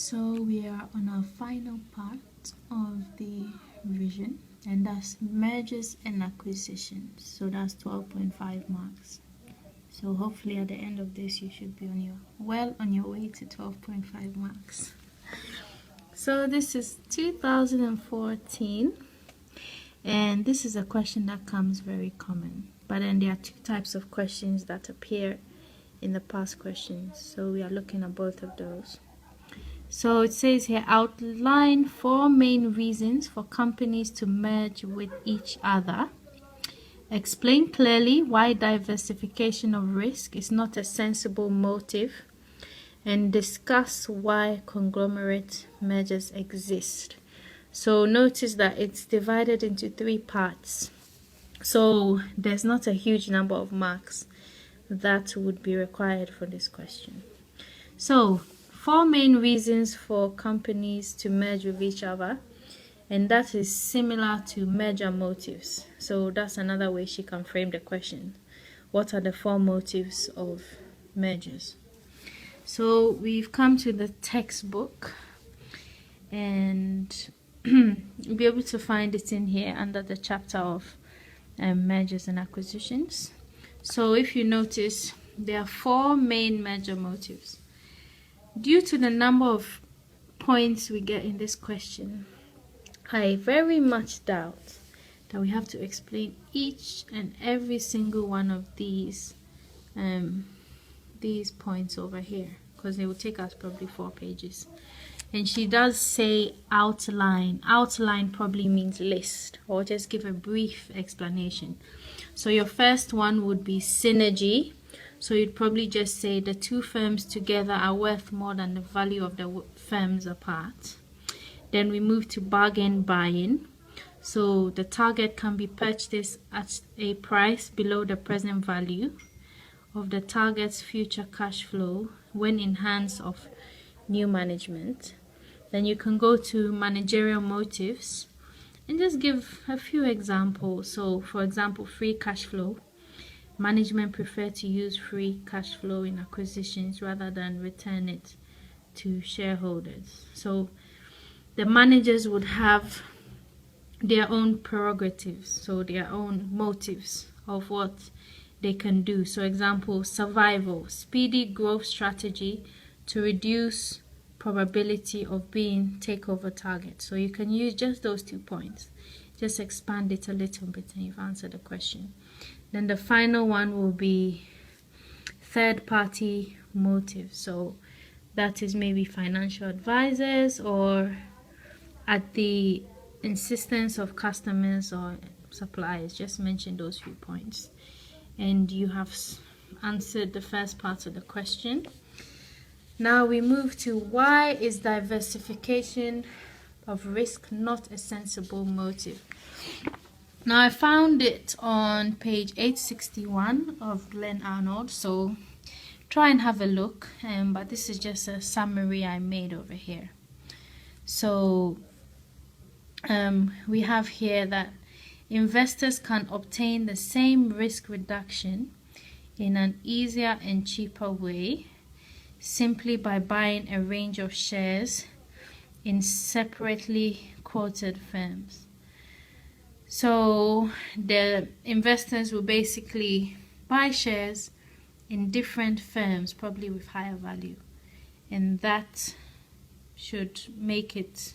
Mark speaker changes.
Speaker 1: So we are on our final part of the revision, and that's mergers and acquisitions. So that's 12.5 marks. So hopefully at the end of this you should be on your way to 12.5 marks. So this is 2014, and this is a question that comes very common. But then there are two types of questions that appear in the past questions. So we are looking at both of those. So it says here, outline 4 main reasons for companies to merge with each other. Explain clearly why diversification of risk is not a sensible motive. And discuss why conglomerate mergers exist. So notice that it's divided into 3 parts. So there's not a huge number of marks that would be required for this question. So 4 main reasons for companies to merge with each other, and that is similar to merger motives. So that's another way she can frame the question. What are the 4 motives of mergers? So we've come to the textbook, and you'll be able to find it in here under the chapter of mergers and acquisitions. So if you notice, there are 4 main merger motives. Due to the number of points we get in this question, I very much doubt that we have to explain each and every single one of these points over here, because they will take us probably 4 pages. And she does say outline. Outline probably means list, or just give a brief explanation. So your first one would be synergy. So you'd probably just say the 2 firms together are worth more than the value of the firms apart. Then we move to bargain buying. So the target can be purchased at a price below the present value of the target's future cash flow when in hands of new management. Then you can go to managerial motives and just give a few examples. So for example, free cash flow. Management prefer to use free cash flow in acquisitions rather than return it to shareholders. So the managers would have their own prerogatives, so their own motives of what they can do. So example, survival, speedy growth strategy to reduce probability of being takeover target. So you can use just those 2 points. Just expand it a little bit and you've answered the question. Then the final one will be third party motive. So that is maybe financial advisors or at the insistence of customers or suppliers. Just mention those few points. And you have answered the first part of the question. Now we move to why is diversification of risk not a sensible motive? Now I found it on page 861 of Glenn Arnold, so try and have a look, but this is just a summary I made over here. So we have here that investors can obtain the same risk reduction in an easier and cheaper way simply by buying a range of shares in separately quoted firms. So the investors will basically buy shares in different firms, probably with higher value, and that should make it